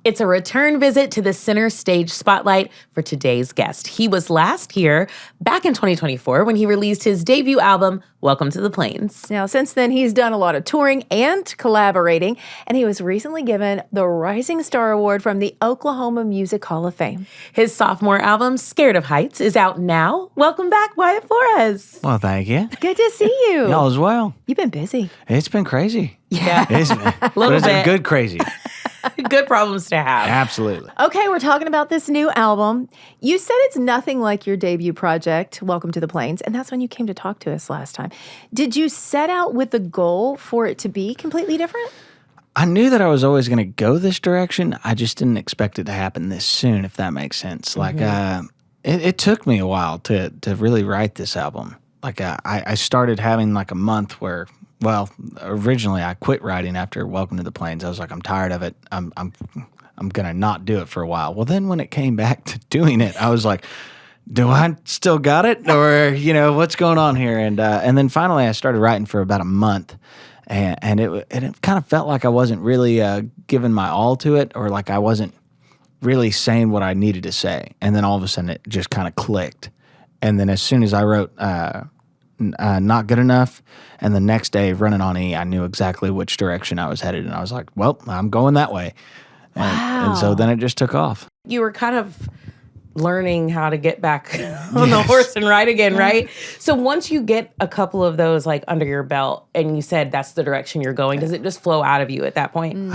It's a return visit to the center stage spotlight for today's guest. He was last here, back in 2024, when he released his debut album, Welcome to the Plains. Now, since then, he's done a lot of touring and collaborating, and he was recently given the Rising Star Award from the Oklahoma Music Hall of Fame. His sophomore album, Scared of Heights, is out now. Welcome back, Wyatt Flores. Well, thank you. Good to see you. Y'all as well. You've been busy. It's been crazy. Yeah. It's been, but it's a good crazy. Good problems to have. Absolutely. Okay, we're talking about this new album. You said it's nothing like your debut project, Welcome to the Plains, and that's when you came to talk to us last time. Did you set out with the goal for it to be completely different? I knew that I was always going to go this direction. I just didn't expect it to happen this soon, if that makes sense. Like, it took me a while to really write this album. Like, I started having like a month where, well, originally I quit writing after Welcome to the Plains. I was like, I'm tired of it. I'm gonna not do it for a while. Well, then when it came back to doing it, I was like, do I still got it, or what's going on here? And then finally I started writing for about a month, and it kind of felt like I wasn't really giving my all to it, or like I wasn't really saying what I needed to say. And then all of a sudden it just kind of clicked. And then as soon as I wrote Not Good Enough, and the next day Running on E, I knew exactly which direction I was headed, and I was like, well, I'm going that way. And so then it just took off. You were kind of learning how to get back on the horse and ride again, right? So once you get a couple of those like under your belt and you said that's the direction you're going, does it just flow out of you at that point?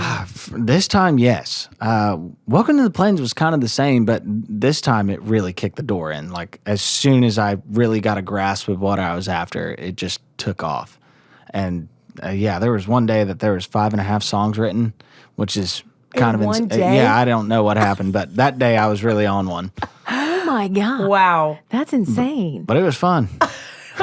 This time, yes. Welcome to the Plains was kind of the same, but this time it really kicked the door in. Like as soon as I really got a grasp of what I was after, it just took off. And there was one day that there was 5.5 songs written, which is kind of one day? Yeah, I don't know what happened, but that day I was really on one. Oh my God. Wow. That's insane. But it was fun.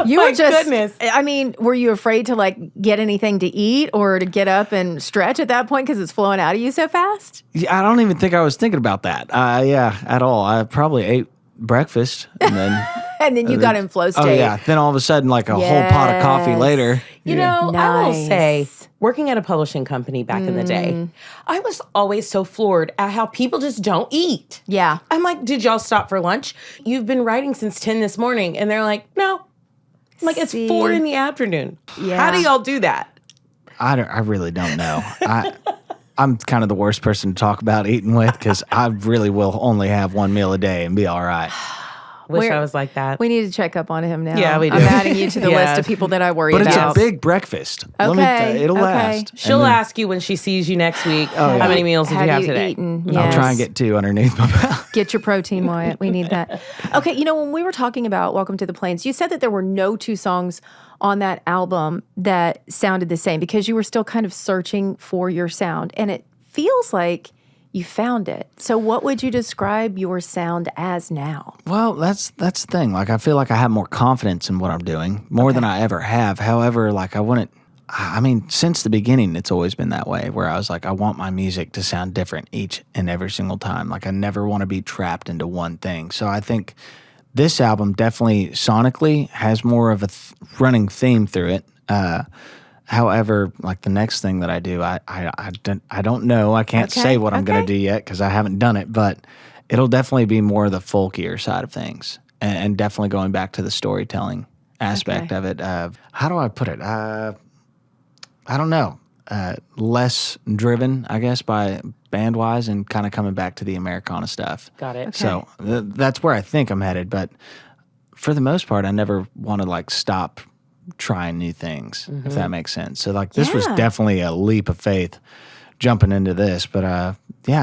You My were just, goodness. I mean, were you afraid to like get anything to eat or to get up and stretch at that point because it's flowing out of you so fast? Yeah, I don't even think I was thinking about that. At all. I probably ate breakfast and then And then you got in flow state. oh yeah, then all of a sudden like a whole pot of coffee later. You know, I will Nice. say, working at a publishing company back in the day, I was always so floored at how people just don't eat. Yeah. I'm like, did y'all stop for lunch? You've been writing since 10 this morning. And they're like, no. I'm like, it's See? 4 in the afternoon. Yeah. How do y'all do that? I really don't know. I'm kind of the worst person to talk about eating with because I really will only have one meal a day and be all right. Wish We're- I was like that. We need to check up on him now. Yeah, we do. I'm adding you to the Yeah. list of people that I worry But about. it's a big breakfast. Okay, It'll okay. last. She'll And then ask you when she sees you next week, yeah. how many meals did you have today? eaten? I'll Yes. try and get 2 underneath my belt. Get your protein, Wyatt. We need that. Okay, when we were talking about Welcome to the Plains, you said that there were no 2 songs on that album that sounded the same because you were still kind of searching for your sound. And it feels like you found it. So what would you describe your sound as now? Well, that's the thing. Like I feel like I have more confidence in what I'm doing, more than I ever have. However, like since the beginning, it's always been that way where I was like, I want my music to sound different each and every single time. Like I never want to be trapped into one thing. So I think this album definitely sonically has more of a running theme through it. However, like the next thing that I do, I don't know. I can't say what I'm going to do yet because I haven't done it, but it'll definitely be more the folkier side of things and definitely going back to the storytelling aspect of it. How do I put it? I don't know. Less driven, I guess, by band-wise and kind of coming back to the Americana stuff. Got it. Okay. So that's where I think I'm headed. But for the most part, I never want to like stop trying new things, if that makes sense. So like this was definitely a leap of faith jumping into this. But I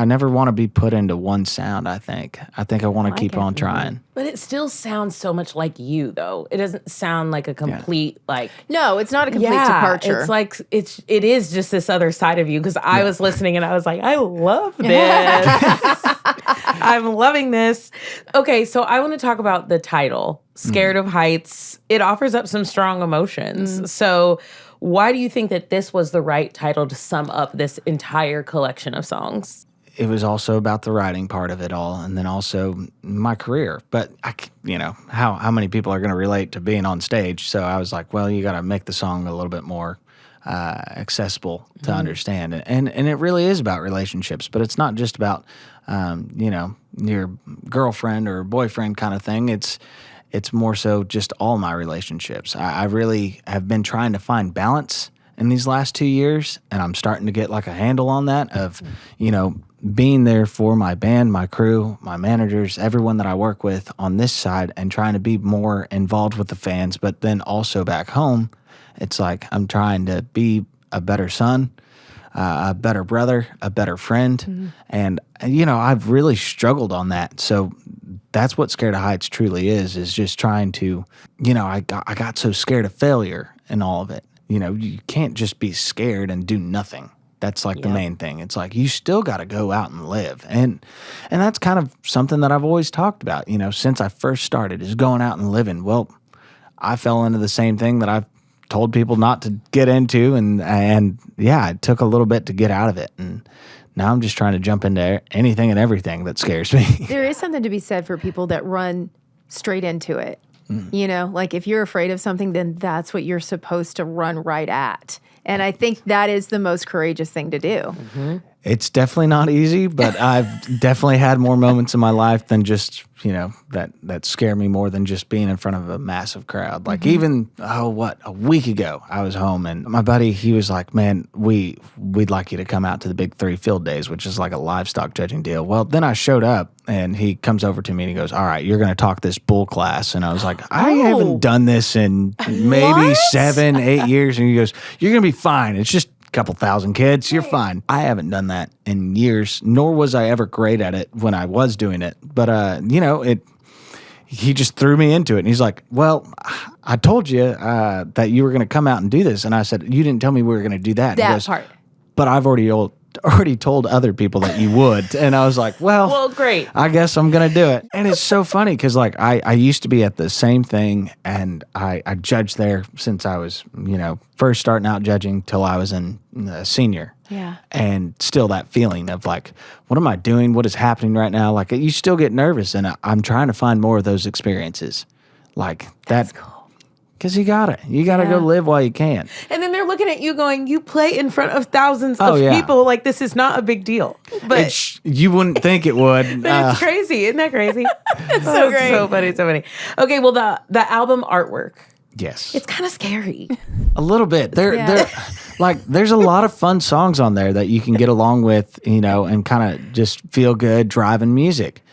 never want to be put into one sound, I think. I think I want to keep on trying. But it still sounds so much like you, though. It doesn't sound like a complete, No, it's not a complete departure. It's like, it is just this other side of you. Because I was listening and I was like, I love this. I'm loving this. Okay, so I want to talk about the title, Scared of Heights. It offers up some strong emotions. So why do you think that this was the right title to sum up this entire collection of songs? It was also about the writing part of it all, and then also my career. But how many people are going to relate to being on stage? So I was like, well, you got to make the song a little bit more accessible to understand. And it really is about relationships, but it's not just about, your girlfriend or boyfriend kind of thing. It's more so just all my relationships. I really have been trying to find balance in these last 2 years, and I'm starting to get like a handle on that of, being there for my band, my crew, my managers, everyone that I work with on this side, and trying to be more involved with the fans. But then also back home, it's like I'm trying to be a better son, a better brother, a better friend. And, I've really struggled on that. So that's what Scared of Heights truly is just trying to, I got so scared of failure and all of it. You can't just be scared and do nothing. That's like the main thing. It's like you still got to go out and live. And that's kind of something that I've always talked about, since I first started, is going out and living. Well, I fell into the same thing that I've told people not to get into, and it took a little bit to get out of it. And now I'm just trying to jump into anything and everything that scares me. There is something to be said for people that run straight into it. Like if you're afraid of something, then that's what you're supposed to run right at. And I think that is the most courageous thing to do. It's definitely not easy, but I've definitely had more moments in my life than just, that scare me more than just being in front of a massive crowd. Like even, a week ago, I was home and my buddy, he was like, man, we'd like you to come out to the Big 3 field days, which is like a livestock judging deal. Well, then I showed up and he comes over to me and he goes, all right, you're going to talk this bull class. And I was like, I haven't done this in maybe 7, 8 years. And he goes, you're going to be fine. It's just couple thousand kids, you're fine. I haven't done that in years, nor was I ever great at it when I was doing it. But, he just threw me into it. And he's like, well, I told you that you were going to come out and do this. And I said, you didn't tell me we were going to do that. That part. But I've already told other people that you would. And I was like, well, great. I guess I'm going to do it. And it's so funny because like I used to be at the same thing, and I judged there since I was, first starting out judging till I was in senior. Yeah. And still that feeling of like, what am I doing? What is happening right now? Like you still get nervous, and I'm trying to find more of those experiences. Like that's cool. Because you gotta go live while you can. And then they're looking at you going, you play in front of thousands of people. Like, this is not a big deal. But you wouldn't think it would. But it's crazy. Isn't that crazy? It's so great. So funny, so funny. Okay, well, the album artwork. Yes. It's kind of scary. A little bit. There's a lot of fun songs on there that you can get along with, and kind of just feel good driving music.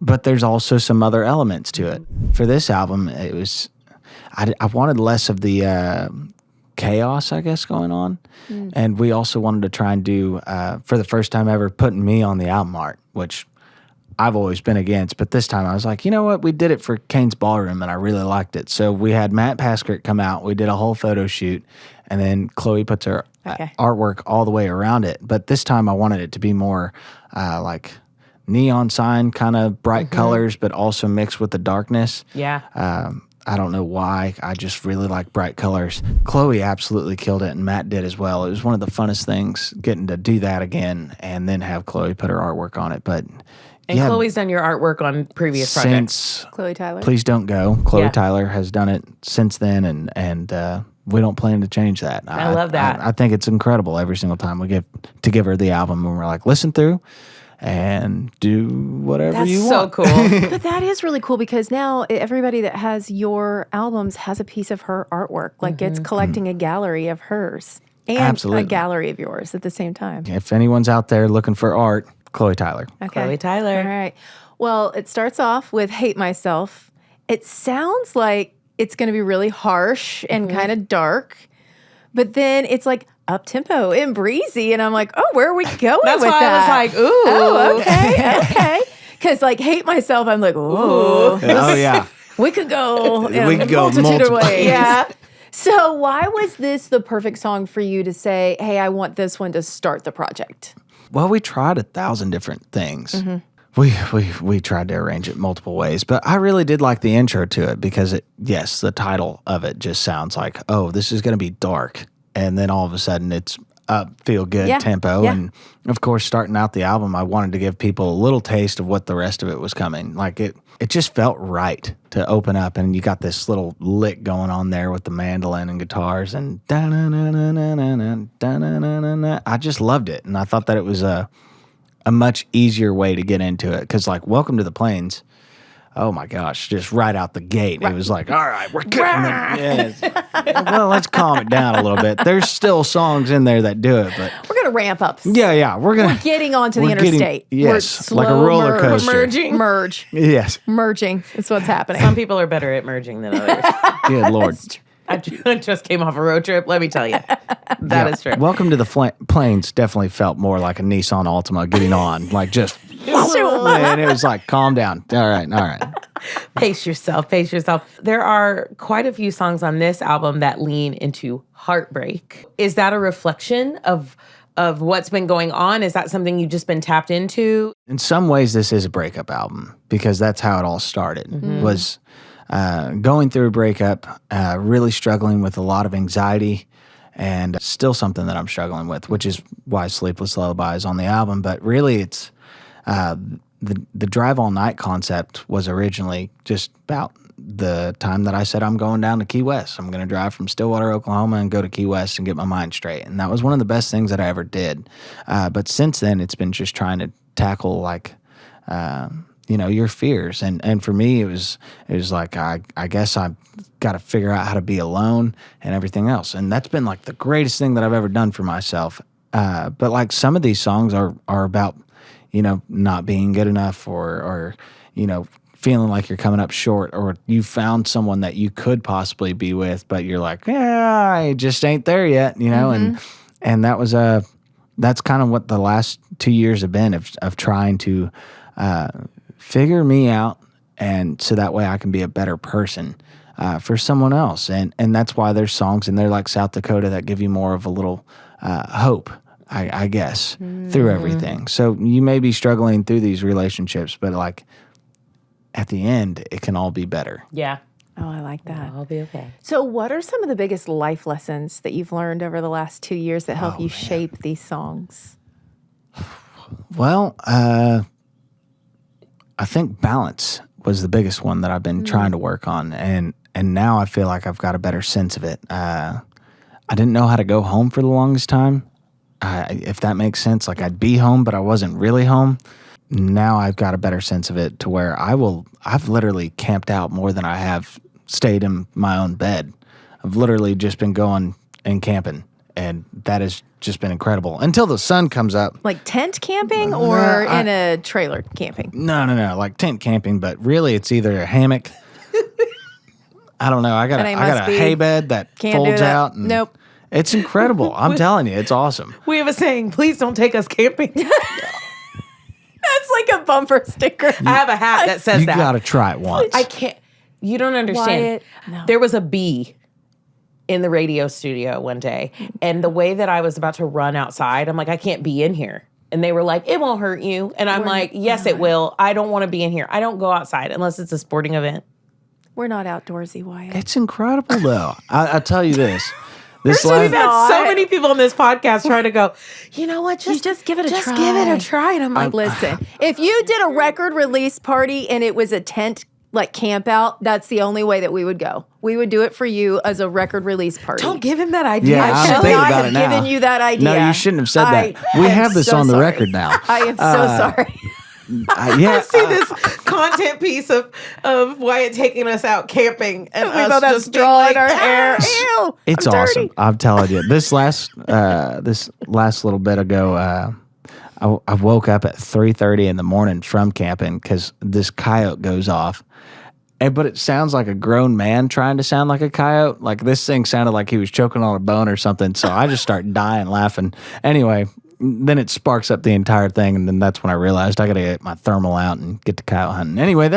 But there's also some other elements to it. For this album, it was... I wanted less of the chaos, I guess, going on. And we also wanted to try and do, for the first time ever, putting me on the album art, which I've always been against. But this time I was like, you know what? We did it for Kane's Ballroom, and I really liked it. So we had Matt Paskert come out. We did a whole photo shoot. And then Chloe puts her artwork all the way around it. But this time I wanted it to be more like neon sign, kind of bright colors, but also mixed with the darkness. Yeah. I don't know why. I just really like bright colors. Chloe absolutely killed it, and Matt did as well. It was one of the funnest things, getting to do that again and then have Chloe put her artwork on it. But Chloe's done your artwork on previous projects. Since Chloe Tyler. Please Don't Go. Chloe Tyler has done it since then, and we don't plan to change that. I love that. I think it's incredible every single time we give her the album, and we're like, listen through and do whatever you want. That's so cool. But that is really cool because now everybody that has your albums has a piece of her artwork. Like it's collecting a gallery of hers and a gallery of yours at the same time. If anyone's out there looking for art, Chloe Tyler. Okay. Chloe Tyler. All right. Well, it starts off with Hate Myself. It sounds like it's going to be really harsh and kind of dark. But then it's like up-tempo and breezy. And I'm like, oh, where are we going That's with why that? I was like, ooh. Oh, okay. Because like Hate Myself, I'm like, ooh. Oh, yeah. We could go in We could a go multitude multiple of ways. Yeah. So why was this the perfect song for you to say, hey, I want this one to start the project? Well, we tried 1,000 different things. We tried to arrange it multiple ways, but I really did like the intro to it because the title of it just sounds like, oh, this is going to be dark. And then all of a sudden it's up, feel good tempo. And of course, starting out the album, I wanted to give people a little taste of what the rest of it was coming. Like it just felt right to open up, and you got this little lick going on there with the mandolin and guitars, and I just loved it, and I thought that it was a much easier way to get into it, because like Welcome to the Plains, oh my gosh, just right out the gate, it was like, all right, we're cooking it. Well, let's calm it down a little bit. There's still songs in there that do it, but We're going to ramp up. yeah, we're getting onto the interstate. Yes, We're like a slow roller coaster. Merge. Yes, Merging is what's happening. Some people are better at merging than others. good Lord. I just came off a road trip. Let me tell you, that is true. Welcome to the Plains definitely felt more like a Nissan Altima getting on, like just, and it was like, calm down. All right. Pace yourself. There are quite a few songs on this album that lean into heartbreak. Is that a reflection of what's been going on? Is that something you've just been tapped into? In some ways, this is a breakup album, because that's how it all started. Was going through a breakup, really struggling with a lot of anxiety, and still something that I'm struggling with, which is why Sleepless Lullaby is on the album. But really, it's the Drive All Night concept was originally just about the time that I said I'm going down to Key West. I'm going to drive from Stillwater, Oklahoma, and go to Key West and get my mind straight. And that was one of the best things that I ever did. But since then, it's been just trying to tackle like your fears. And for me, it was like, I guess I've got to figure out how to be alone and everything else. And that's been like the greatest thing that I've ever done for myself. But like some of these songs are about, not being good enough or feeling like you're coming up short, or you found someone that you could possibly be with, but you're like, I just ain't there yet, and that was that's kind of what the last 2 years have been of trying to figure me out, and so that way I can be a better person for someone else. And that's why there's songs in there like South Dakota that give you more of a little hope, I guess, through everything. So you may be struggling through these relationships, but like at the end, it can all be better. Yeah. Oh, I like that. I'll be okay. So what are some of the biggest life lessons that you've learned over the last 2 years that help you shape these songs? Well, I think balance was the biggest one that I've been trying to work on, and now I feel like I've got a better sense of it. I didn't know how to go home for the longest time, if that makes sense. Like I'd be home, but I wasn't really home. Now I've got a better sense of it to where I've literally camped out more than I have stayed in my own bed. I've literally just been going and camping, and that has just been incredible until the sun comes up. Like tent camping or in a trailer camping? No, like tent camping, but really it's either a hammock. I don't know. I got a hay bed that folds out. And nope. It's incredible. I'm telling you, it's awesome. We have a saying, please don't take us camping. That's like a bumper sticker. I have a hat that says that. You got to try it once. I can't. You don't understand. Wyatt, no. There was a bee in the radio studio one day, and the way that I was about to run outside, I'm like, I can't be in here. And they were like, it won't hurt you. And I'm like, yes, it will. I don't want to be in here. I don't go outside unless it's a sporting event. We're not outdoorsy, Wyatt. It's incredible, though. I'll tell you this. We've had so many people on this podcast trying to go, you know what, just give it a try. Just give it a try. And I'm like, listen, if you did a record release party and it was a tent like camp out, that's the only way that we would go. We would do it for you as a record release party. Don't give him that idea. Yeah, I'm thinking about it now. Given you that idea. No, you shouldn't have said that. We have this on the record now. I am so sorry. I see this content piece of Wyatt taking us out camping and We us both have just straw in being our like, hair. Ew, It's I'm awesome. dirty. I'm telling you. This last little bit ago, I woke up at 3:30 in the morning from camping because this coyote goes off. But it sounds like a grown man trying to sound like a coyote. Like this thing sounded like he was choking on a bone or something. So I just start dying laughing. Anyway, then it sparks up the entire thing, and then that's when I realized I got to get my thermal out and get to coyote hunting. Anyway,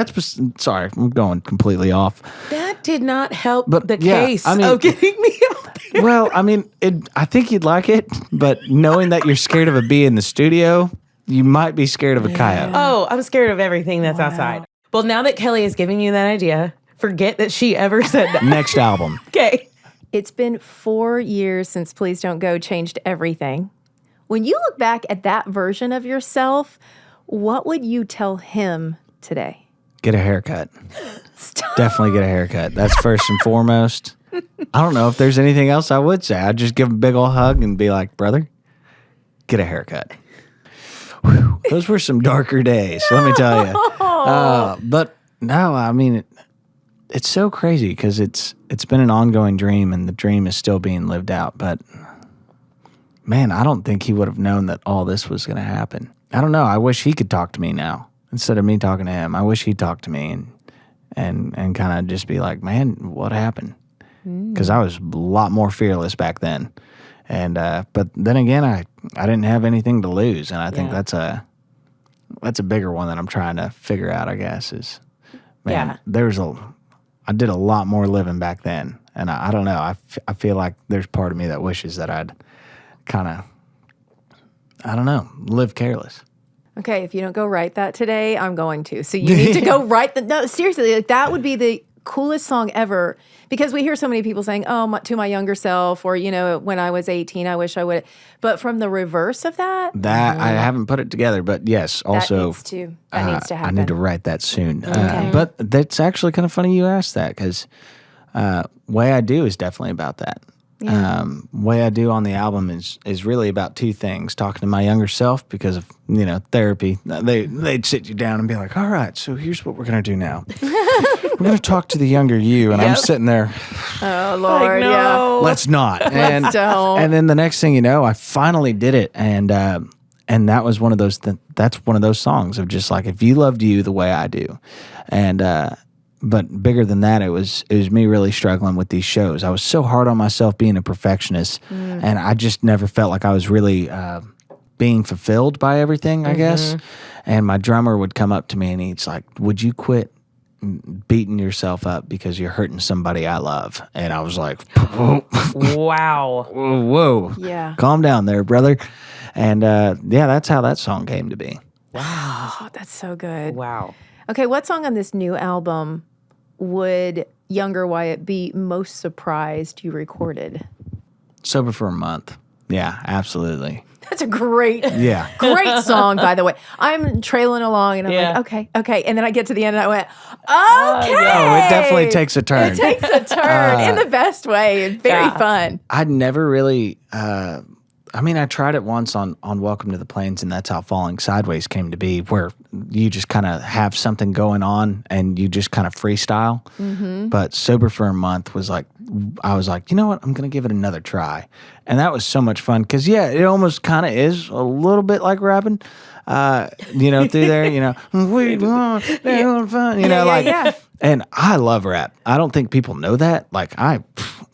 sorry, I'm going completely off. That did not help But, the yeah, case I mean- of getting me out there. Well, I mean, I think you'd like it, but knowing that you're scared of a bee in the studio, you might be scared of a coyote. Oh, I'm scared of everything that's outside. Well, now that Kelly is giving you that idea, forget that she ever said that. Next album. Okay. It's been 4 years since Please Don't Go changed everything. When you look back at that version of yourself, what would you tell him today? Get a haircut. Definitely get a haircut. That's first and foremost. I don't know if there's anything else I would say. I'd just give him a big old hug and be like, brother, get a haircut. Whew, those were some darker days, let me tell you. But no, I mean, it's so crazy because it's been an ongoing dream and the dream is still being lived out. But man, I don't think he would have known that all this was going to happen. I don't know. I wish he could talk to me now instead of me talking to him. I wish he'd talk to me and kind of just be like, man, what happened? Because I was a lot more fearless back then. And but then again, I didn't have anything to lose. And I think that's a bigger one that I'm trying to figure out, I guess, is, man, I did a lot more living back then. And I don't know. I feel like there's part of me that wishes that I'd kind of, I don't know, live careless. Okay, if you don't go write that today, I'm going to. So you need to go write no, seriously, like that would be the coolest song ever, because we hear so many people saying, oh, to my younger self, or, when I was 18, I wish I would. But from the reverse of that. I haven't put it together, but yes, also. That needs to happen. I need to write that soon. Okay. But that's actually kind of funny you asked that, because Way I Do is definitely about that. Yeah. Way I Do on the album is really about two things: talking to my younger self, because of therapy. They'd sit you down and be like, all right, so here's what we're gonna do now. We're gonna talk to the younger you, and I'm sitting there, oh Lord, no. Let's not. And don't. And then the next thing you know, I finally did it, and that was one of those that's one of those songs of just like, if you loved you the way I do. And but bigger than that, it was me really struggling with these shows. I was so hard on myself being a perfectionist, and I just never felt like I was really being fulfilled by everything, I guess. And my drummer would come up to me and he's like, would you quit beating yourself up because you're hurting somebody I love? And I was like, wow. Whoa. Yeah. Calm down there, brother. And that's how that song came to be. Wow. Oh, that's so good. Wow. Okay, what song on this new album would younger Wyatt be most surprised you recorded? Sober for a Month. Yeah, absolutely. That's a great song, by the way. I'm trailing along and I'm like, okay. And then I get to the end and I went, okay. Oh, it definitely takes a turn. It takes a turn in the best way. It's very fun. I'd never really, I tried it once on Welcome to the Plains, and that's how Falling Sideways came to be, where you just kind of have something going on and you just kind of freestyle. Mm-hmm. But Sober for a Month was like, I was like, you know what? I'm going to give it another try. And that was so much fun because, it almost kind of is a little bit like rapping, through there, we want fun, And I love rap. I don't think people know that. Like,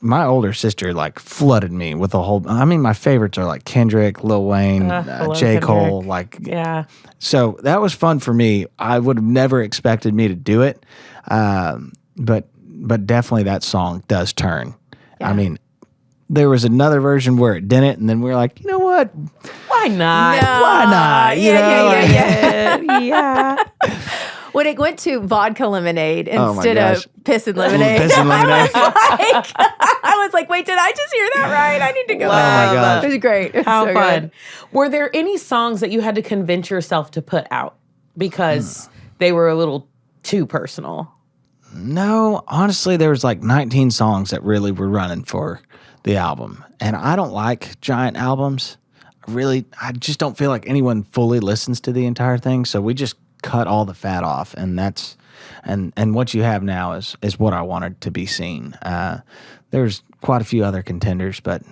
my older sister flooded me with a whole. My favorites are like Kendrick, Lil Wayne, J. Cole. So that was fun for me. I would have never expected me to do it, but definitely that song does turn. Yeah. There was another version where it didn't, and then we were like, you know what? Why not? No. Why not? Yeah. When it went to vodka lemonade instead of piss and lemonade, Piss and lemonade. I was like, wait, did I just hear that right? I need to go back. Oh my gosh. It was great. It was How so fun. good. Were there any songs that you had to convince yourself to put out because they were a little too personal? No, honestly, there was 19 songs that really were running for the album. And I don't like giant albums. I just don't feel like anyone fully listens to the entire thing. So we just cut all the fat off, and that's and what you have now is what I wanted to be seen. There's quite a few other contenders, but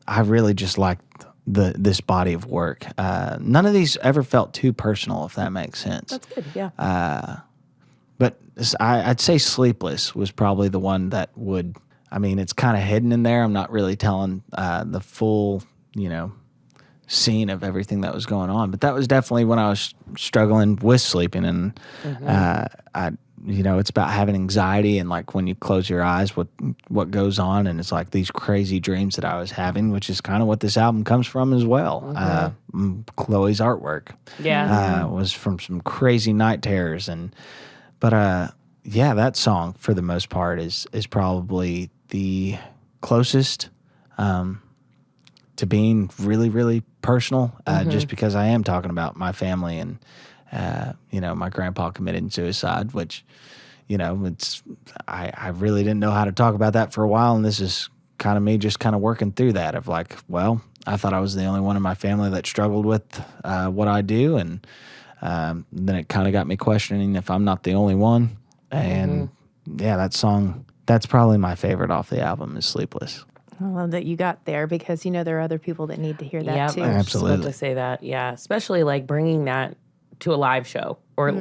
I really just liked this body of work. None of these ever felt too personal, if that makes sense. That's good, yeah. But I'd say Sleepless was probably the one that would. It's kind of hidden in there. I'm not really telling the full, scene of everything that was going on. But that was definitely when I was struggling with sleeping, and it's about having anxiety and when you close your eyes, what goes on, and it's like these crazy dreams that I was having, which is kind of what this album comes from as well. Chloe's artwork, was from some crazy night terrors, but that song for the most part is probably the closest to being really, really personal, just because I am talking about my family and, my grandpa committed suicide, which, I really didn't know how to talk about that for a while. And this is kind of me just kind of working through that of like, well, I thought I was the only one in my family that struggled with what I do. And then it kind of got me questioning if I'm not the only one. And that song, that's probably my favorite off the album is Sleepless. I love that you got there because, there are other people that need to hear that too. I was just Absolutely. about to say that. Yeah. Especially like bringing that to a live show or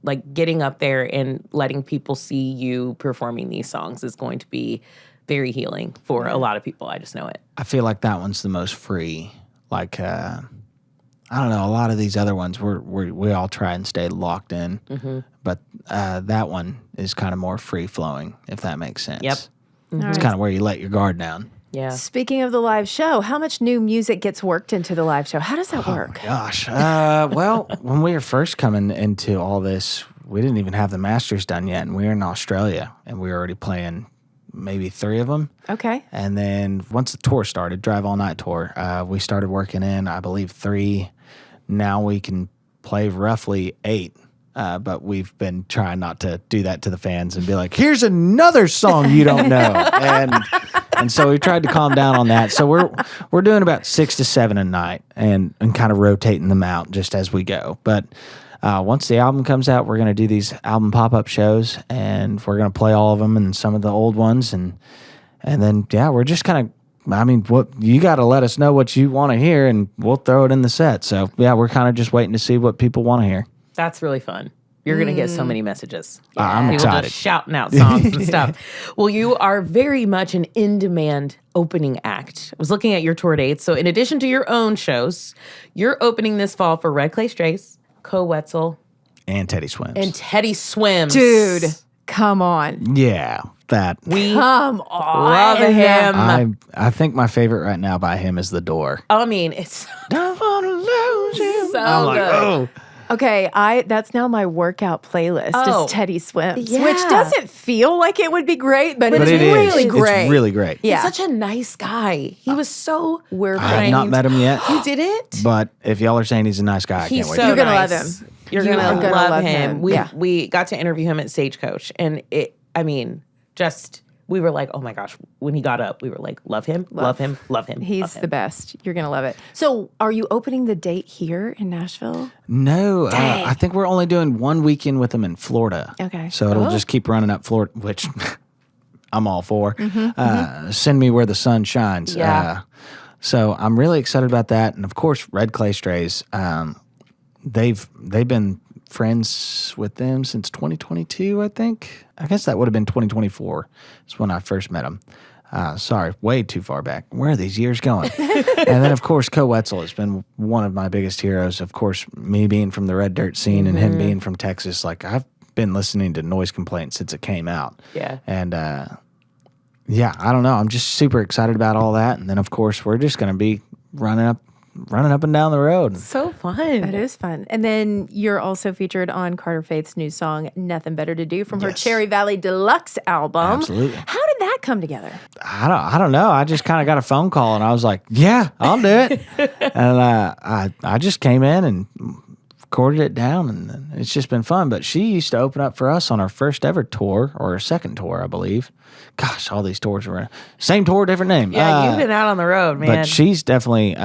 like getting up there and letting people see you performing these songs is going to be very healing for a lot of people. I just know it. I feel like that one's the most free. Like, I don't know, a lot of these other ones, we all try and stay locked in. But that one is kind of more free-flowing, if that makes sense. Yep. It's kind of where you let your guard down. Yeah. Speaking of the live show, how much new music gets worked into the live show? How does that work? Gosh. Well, when we were first coming into all this, we didn't even have the masters done yet, and we were in Australia, and we were already playing maybe 3 of them. Okay. And then once the tour started, Drive All Night tour, we started working in, I believe, 3. Now we can play roughly 8. But we've been trying not to do that to the fans and be like, here's another song you don't know. And so we tried to calm down on that. So we're doing about 6 to 7 a night and kind of rotating them out just as we go. But once the album comes out, we're going to do these album pop-up shows, and we're going to play all of them and some of the old ones. And then, we're just kind of, what you got to let us know what you want to hear, and we'll throw it in the set. So, we're kind of just waiting to see what people want to hear. That's really fun. You're going to get so many messages. I'm People excited. just shouting out songs and stuff. Well, you are very much an in-demand opening act. I was looking at your tour dates. So in addition to your own shows, you're opening this fall for Red Clay Strays, Co Wetzel, And Teddy Swims. and Teddy Swims. Dude, come on. Yeah, that. We Come on. love him. I think my favorite right now by him is The Door. I mean, it's Don't want to lose you. so I'm like, good. oh. Okay, that's now my workout playlist Oh, is Teddy Swims, yeah. which doesn't feel like it would be great, but But it's it is. really great. It's really great. Yeah. He's such a nice guy. He was so We're I have not kind. met him yet, You didn't? but if y'all are saying he's a nice guy, I He's can't wait. so You're gonna nice. love him. You're You gonna, are gonna love love him. him. We got to interview him at Stagecoach, and we were like, oh my gosh, when he got up, we were like, love him, love him, love him. He's love him. the best. You're going to love it. So, are you opening the date here in Nashville? No, Dang. I think we're only doing 1 weekend with him in Florida. Okay. So it'll just keep running up Florida, which I'm all for. Send me where the sun shines. Yeah. So I'm really excited about that. And of course, Red Clay Strays, they've been friends with them since 2022, I think. I guess that would have been 2024 is when I first met them. Sorry, way too far back. Where are these years going? And then, of course, Co Wetzel has been one of my biggest heroes. Of course, me being from the Red Dirt scene and him being from Texas, like I've been listening to Noise Complaint since it came out. Yeah. And I don't know. I'm just super excited about all that. And then, of course, we're just going to be running up and down the road. So fun. That is fun. And then you're also featured on Carter Faith's new song, Nothing Better to Do, from her Yes. Cherry Valley Deluxe album. Absolutely. How did that come together? I don't know. I just kind of got a phone call and I was like, yeah, I'll do it. And I just came in and recorded it down, and it's just been fun. But she used to open up for us on our first ever tour, or our second tour, I believe. Gosh, all these tours were same tour, different name. Yeah, you've been out on the road, man. But she's definitely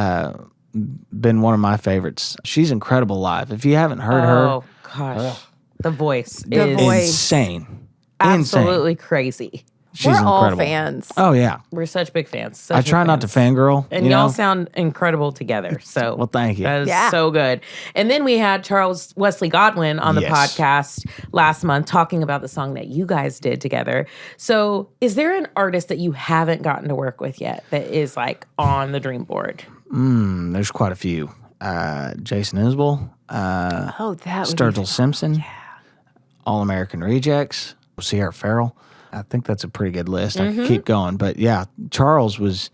been one of my favorites. She's incredible live. If you haven't heard her, Oh gosh, the voice The is voice. insane. absolutely crazy. She's We're incredible. all fans. Oh yeah. We're such big fans. I try not to fangirl. And y'all sound incredible together. So Well, thank you. That is Yeah. so good. And then we had Charles Wesley Godwin on the Yes. podcast last month talking about the song that you guys did together. So is there an artist that you haven't gotten to work with yet that is like on the dream board? There's quite a few. Jason Isbell, Oh, that would Sturgill Simpson, All American Rejects, Sierra Farrell. I think that's a pretty good list. I could keep going. But yeah, Charles was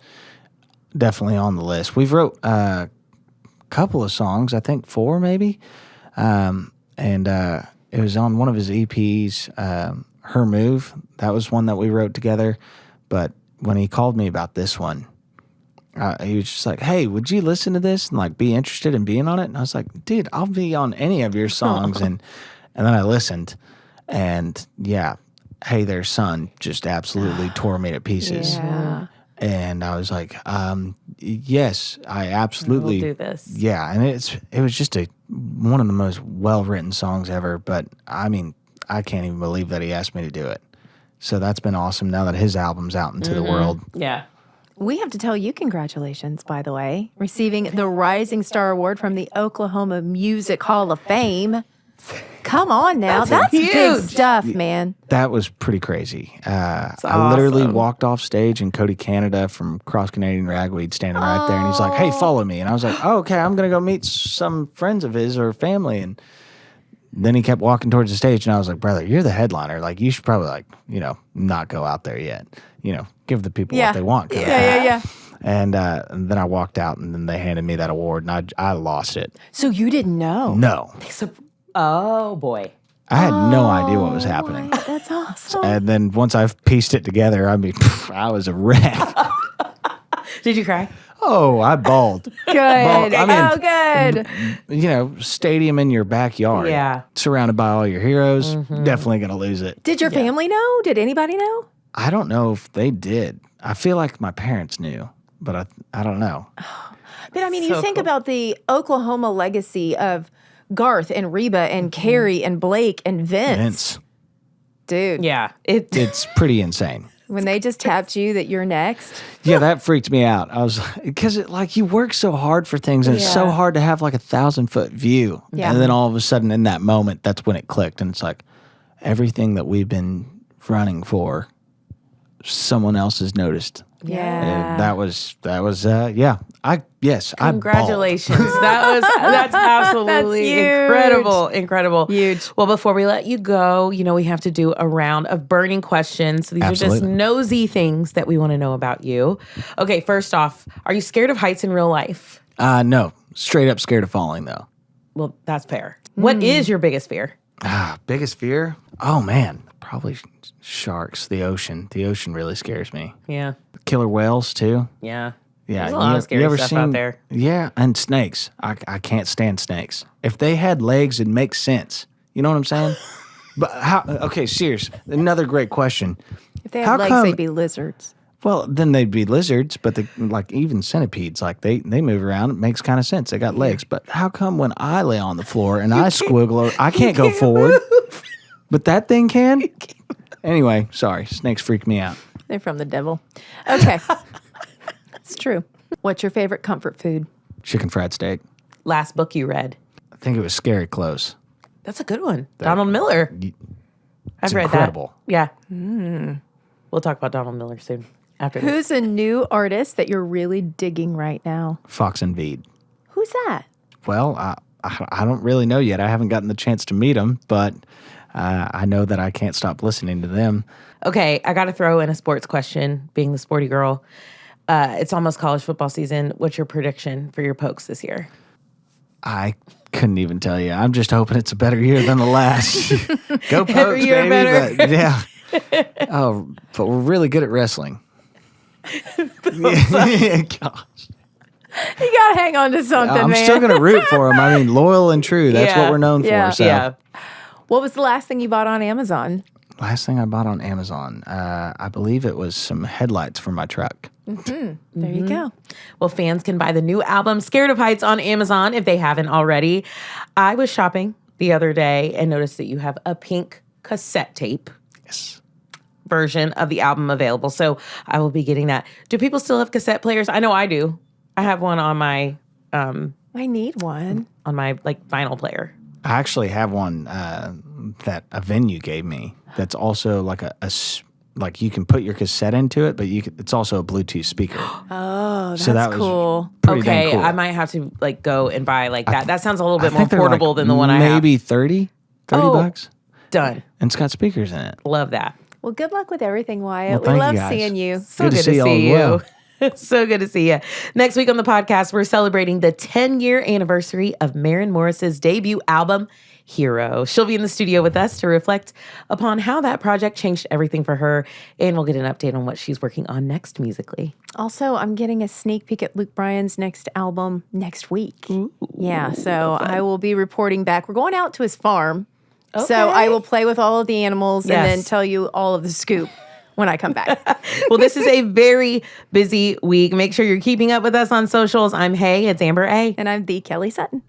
definitely on the list. We've wrote a couple of songs, I think 4 maybe. And it was on one of his EPs, Her Move. That was one that we wrote together. But when he called me about this one, he was just like, "Hey, would you listen to this and like be interested in being on it?" And I was like, "Dude, I'll be on any of your songs." And then I listened, and yeah, "Hey There, Son" just absolutely tore me to pieces. Yeah. And I was like, yes, I absolutely We'll do this. Yeah, and it was just one of the most well written songs ever. But I mean, I can't even believe that he asked me to do it. So that's been awesome. Now that his album's out into the world, Yeah. We have to tell you congratulations, by the way, receiving the Rising Star Award from the Oklahoma Music Hall of Fame. Come on now. That's big huge. stuff, man. that was pretty crazy. I literally walked off stage, and Cody Canada from Cross Canadian Ragweed standing right there, and he's like, "Hey, follow me." And I was like, "Oh, okay, I'm gonna go meet some friends of his or family." And then he kept walking towards the stage, and I was like, "Brother, you're the headliner. Like, you should probably not go out there yet. Give the people what they want." Yeah. And then I walked out, and then they handed me that award, and I lost it. So you didn't know? No, Oh boy. I had no idea what was happening. Wyatt, that's awesome. And then once I pieced it together, I mean, I was a wreck. Did you cry? Oh, I bawled. Good. I mean, good. Stadium in your backyard. Yeah. Surrounded by all your heroes. Definitely going to lose it. Did your family know? Did anybody know? I don't know if they did. I feel like my parents knew, but I don't know. But I mean, you So think cool. about the Oklahoma legacy of Garth and Reba and Carrie and Blake and Vince. Dude, Yeah. It's pretty insane. when they just tapped you that you're next. Yeah, that freaked me out. I was because you work so hard for things, and it's so Yeah. hard to have like 1,000-foot view. Yeah. And then all of a sudden, in that moment, that's when it clicked, and it's like everything that we've been running for, someone else has noticed. Yeah. And that was yeah. I bawled. Congratulations. That's absolutely That's huge. incredible. Huge. Well, before we let you go, we have to do a round of burning questions. So these are just Absolutely. nosy things that we want to know about you. Okay, first off, are you scared of heights in real life? No, straight up scared of falling though. Well, that's fair. What is your biggest fear? Biggest fear? Oh man, probably sharks. The ocean. The ocean really scares me. Yeah. Killer whales too. Yeah. Yeah, There's a lot of scary stuff out there. Yeah, and snakes. I can't stand snakes. If they had legs, it'd make sense. You know what I'm saying? But how? Okay, serious. Another great question. If they How had legs, come- they'd be lizards. Well, then they'd be lizards, but even centipedes, they move around. It makes kind of sense. They got legs. But how come when I lay on the floor and I squiggle, I can't go forward, but that thing can? Anyway, sorry. Snakes freak me out. They're from the devil. Okay. It's true. What's your favorite comfort food? Chicken fried steak. Last book you read. I think it was Scary Close. That's a good one. Donald Miller. I've read incredible. that. Yeah. We'll talk about Donald Miller soon. After this. Who's a new artist that you're really digging right now? Fox and Veed. Who's that? Well, I don't really know yet. I haven't gotten the chance to meet them, but I know that I can't stop listening to them. Okay, I got to throw in a sports question, being the sporty girl. It's almost college football season. What's your prediction for your Pokes this year? I couldn't even tell you. I'm just hoping it's a better year than the last. Go Pokes, Every year baby. better. But, yeah. Oh, but we're really good at wrestling. Yeah, gosh. You gotta hang on to something, I'm man. still going to root for them. I mean, loyal and true. That's Yeah. what we're known Yeah. for. So. Yeah. What was the last thing you bought on Amazon? Last thing I bought on Amazon, I believe it was some headlights for my truck. There you go. Well, fans can buy the new album, Scared of Heights, on Amazon if they haven't already. I was shopping the other day and noticed that you have a pink cassette tape Yes. version of the album available. So I will be getting that. Do people still have cassette players? I know I do. I have one on my I need one. vinyl player. I actually have one that a venue gave me that's also like like you can put your cassette into it, but it's also a Bluetooth speaker. Oh, that's So that was cool. Pretty dang Okay, cool. I might have to go and buy that. That sounds a little I bit more think they're portable like than the one I have. Maybe 30 Oh. bucks. Done. And it's got speakers in it. Love that. Well, good luck with everything, Wyatt. Well, we thank you, love guys. seeing you. So good to see y'all as you. well. So good to see you. Next week on the podcast, we're celebrating the 10-year anniversary of Maren Morris's debut album, Hero. She'll be in the studio with us to reflect upon how that project changed everything for her, and we'll get an update on what she's working on next musically. Also, I'm getting a sneak peek at Luke Bryan's next album next week. Ooh, yeah, so I will be reporting back. We're going out to his farm, so I will play with all of the animals and then tell you all of the scoop when I come back. Well, this is a very busy week. Make sure you're keeping up with us on socials. I'm Hey, it's Amber A. And I'm the Kelly Sutton.